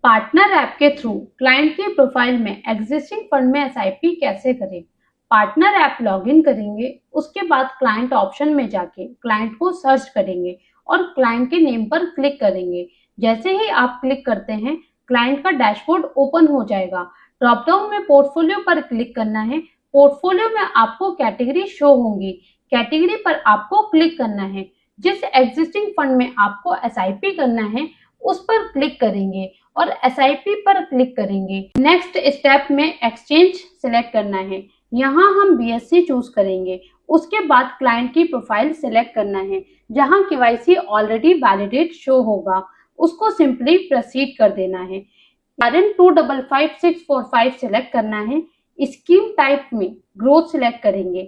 Partner app के through client की profile में एग्जिस्टिंग फंड में एसआईपी कैसे करें। पार्टनर ऐप लॉगिन करेंगे, उसके बाद क्लाइंट ऑप्शन में जाके क्लाइंट को सर्च करेंगे और क्लाइंट के नेम पर क्लिक करेंगे। जैसे ही आप क्लिक करते हैं, क्लाइंट का डैशबोर्ड ओपन हो जाएगा। ड्रॉप डाउन में पोर्टफोलियो पर क्लिक करना है। पोर्टफोलियो में आपको कैटेगरी शो होंगी। कैटेगरी पर आपको क्लिक करना है। जिस एग्जिस्टिंग फंड में आपको एसआईपी करना है उस पर क्लिक करेंगे और एसआईपी पर क्लिक करेंगे। नेक्स्ट स्टेप में एक्सचेंज सिलेक्ट करना है। यहाँ हम बीएससी चूज करेंगे। उसके बाद क्लाइंट की प्रोफाइल सिलेक्ट करना है। जहाँ केवाईसी ऑलरेडी वैलिडेट शो होगा उसको सिंपली प्रोसीड कर देना है। RN 255645 सिलेक्ट करना है। स्कीम टाइप में ग्रोथ सिलेक्ट करेंगे।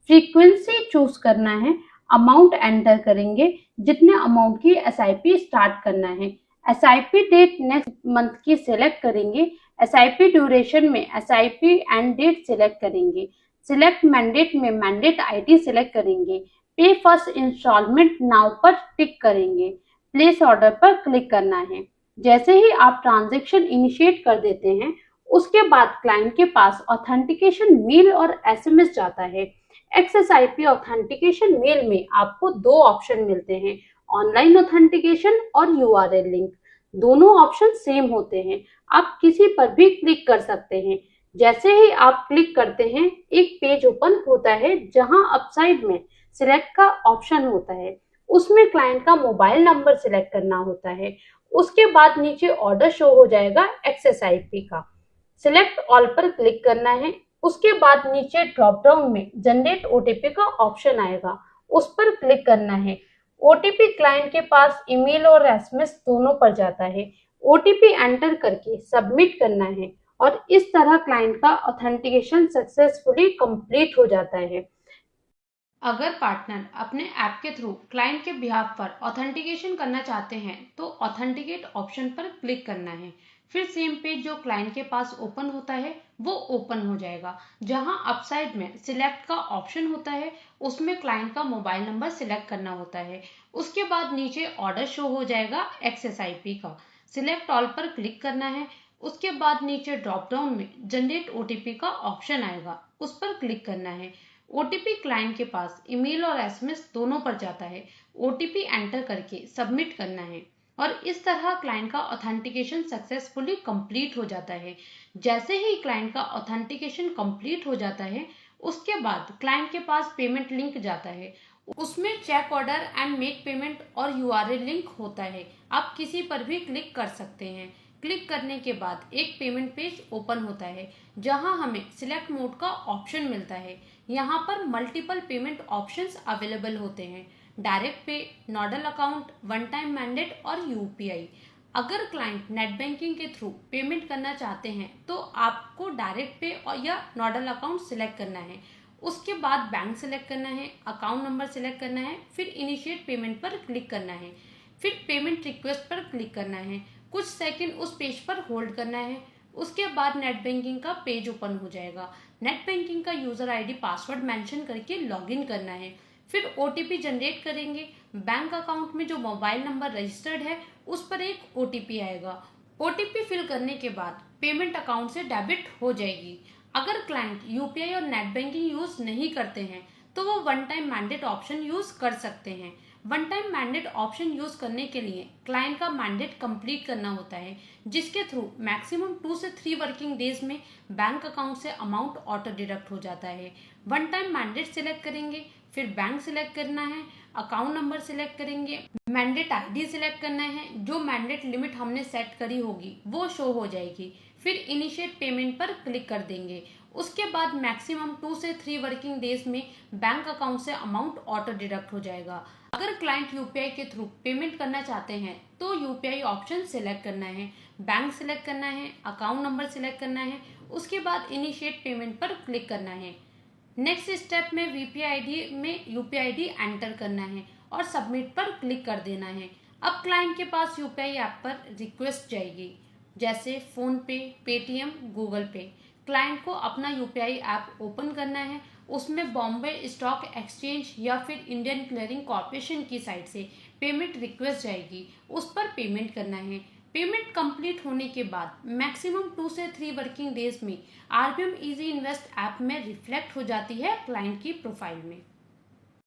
फ्रीक्वेंसी चूज करना है। अमाउंट एंटर करेंगे, जितने अमाउंट की एसआईपी स्टार्ट करना है। एसआईपी डेट नेक्स्ट मंथ की सिलेक्ट करेंगे। एसआईपी ड्यूरेशन में एसआईपी एंड डेट सिलेक्ट करेंगे। सिलेक्ट मैंडेट में मैंडेट आईडी सिलेक्ट करेंगे। पे फर्स्ट इंस्टॉलमेंट नाउ पर टिक करेंगे। प्लेस ऑर्डर पर क्लिक करना है। जैसे ही आप ट्रांजैक्शन इनिशिएट कर देते हैं, उसके बाद क्लाइंट के पास ऑथेंटिकेशन मेल और एसएमएस जाता है। XSIP ऑथेंटिकेशन मेल में आपको दो ऑप्शन मिलते हैं, ऑनलाइन ऑथेंटिकेशन और URL लिंक। दोनों ऑप्शन सेम होते हैं, आप किसी पर भी क्लिक कर सकते हैं। जैसे ही आप क्लिक करते हैं, एक पेज ओपन होता है जहां अपसाइड में सिलेक्ट का ऑप्शन होता है। उसमें क्लाइंट का मोबाइल नंबर सिलेक्ट करना होता है। उसके बाद नीचे ऑर्डर शो हो जाएगा XSIP का। सिलेक्ट ऑल पर क्लिक करना है। उसके बाद नीचे ड्रॉप डाउन में जनरेट ओटीपी का ऑप्शन आएगा, उस पर क्लिक करना है। ओटीपी क्लाइंट के पास ईमेल और एसएमएस दोनों पर जाता है। ओटीपी एंटर करके सबमिट करना है और इस तरह क्लाइंट का ऑथेंटिकेशन सक्सेसफुली कंप्लीट हो जाता है। अगर पार्टनर अपने ऐप के थ्रू क्लाइंट के बिहाफ पर ऑथेंटिकेशन करना चाहते हैं तो ऑथेंटिकेट ऑप्शन पर क्लिक करना है। फिर सेम पेज जो क्लाइंट के पास ओपन होता है वो ओपन हो जाएगा, जहां अपसाइड में सिलेक्ट का ऑप्शन होता है। उसमें क्लाइंट का मोबाइल नंबर सिलेक्ट करना होता है। उसके बाद नीचे ऑर्डर शो हो जाएगा XSIP का। सिलेक्ट ऑल पर क्लिक करना है। उसके बाद नीचे ड्रॉप डाउन में जनरेट ओटीपी का ऑप्शन आएगा, उस पर क्लिक करना है। ओटीपी क्लाइंट के पास ईमेल और एसएमएस दोनों पर जाता है। ओटीपी एंटर करके सबमिट करना है और इस तरह क्लाइंट का ऑथेंटिकेशन सक्सेसफुली कंप्लीट हो जाता है। जैसे ही क्लाइंट का ऑथेंटिकेशन कंप्लीट हो जाता है, उसके बाद क्लाइंट के पास पेमेंट लिंक जाता है। उसमें check order and make payment और यूआरएल लिंक होता है। आप किसी पर भी क्लिक कर सकते हैं। क्लिक करने के बाद एक पेमेंट पेज ओपन होता है, जहां हमें सिलेक्ट मोड का ऑप्शन मिलता है। यहाँ पर मल्टीपल पेमेंट ऑप्शंस अवेलेबल होते हैं, डायरेक्ट पे, nodal account, one time mandate और यूपीआई। अगर क्लाइंट नेट बैंकिंग के थ्रू पेमेंट करना चाहते हैं तो आपको डायरेक्ट पे और या नोडल अकाउंट सिलेक्ट करना है। उसके बाद बैंक सिलेक्ट करना है, अकाउंट नंबर सिलेक्ट करना है, फिर इनिशिएट पेमेंट पर क्लिक करना है, फिर पेमेंट रिक्वेस्ट पर क्लिक करना है। कुछ सेकंड उस पेज पर होल्ड करना है। उसके बाद नेट बैंकिंग का पेज ओपन हो जाएगा। नेट बैंकिंग का यूजर आईडी पासवर्ड मेंशन करके लॉगिन करना है। फिर ओटीपी जनरेट करेंगे। बैंक अकाउंट में जो मोबाइल नंबर रजिस्टर्ड है उस पर एक ओटीपी आएगा। ओटीपी फिल करने के बाद पेमेंट अकाउंट से डेबिट हो जाएगी। अगर क्लाइंट यूपीआई और नेट बैंकिंग यूज नहीं करते हैं तो वो one time mandate option use कर सकते हैं। One time mandate option use करने के लिए क्लाइंट का मैंडेट कंप्लीट करना होता है, जिसके थ्रू मैक्सिमम 2 से 3 वर्किंग डेज में बैंक अकाउंट से अमाउंट ऑटो डिडक्ट हो जाता है। वन टाइम मैंडेट सिलेक्ट करेंगे, फिर बैंक सिलेक्ट करना है, अकाउंट नंबर सिलेक्ट करेंगे, मैंडेट आईडी सिलेक्ट करना है। जो मैंडेट लिमिट हमने सेट करी होगी वो शो हो जाएगी। फिर इनिशिएट पेमेंट पर क्लिक कर देंगे। उसके बाद मैक्सिमम 2 से 3 वर्किंग डेज में बैंक अकाउंट से अमाउंट ऑटो डिडक्ट हो जाएगा। अगर क्लाइंट यूपीआई के थ्रू पेमेंट करना चाहते हैं तो यूपीआई ऑप्शन सिलेक्ट करना है, बैंक सिलेक्ट करना है, अकाउंट नंबर सिलेक्ट करना है। उसके बाद इनिशिएट पेमेंट पर क्लिक करना है। नेक्स्ट स्टेप में वीपीआईडी में यूपीआई आईडी एंटर करना है और सबमिट पर क्लिक कर देना है। अब क्लाइंट के पास यूपीआई ऐप पर रिक्वेस्ट जाएगी, जैसे फोन पे, पेटीएम, गूगल पे। क्लाइंट को अपना यूपीआई ऐप ओपन करना है। उसमें बॉम्बे स्टॉक एक्सचेंज या फिर इंडियन क्लियरिंग कॉर्पोरेशन की साइट से पेमेंट रिक्वेस्ट जाएगी, उस पर पेमेंट करना है। पेमेंट कंप्लीट होने के बाद मैक्सिमम 2 से 3 वर्किंग डेज में RBM इजी इन्वेस्ट ऐप में रिफ्लेक्ट हो जाती है क्लाइंट की प्रोफाइल में।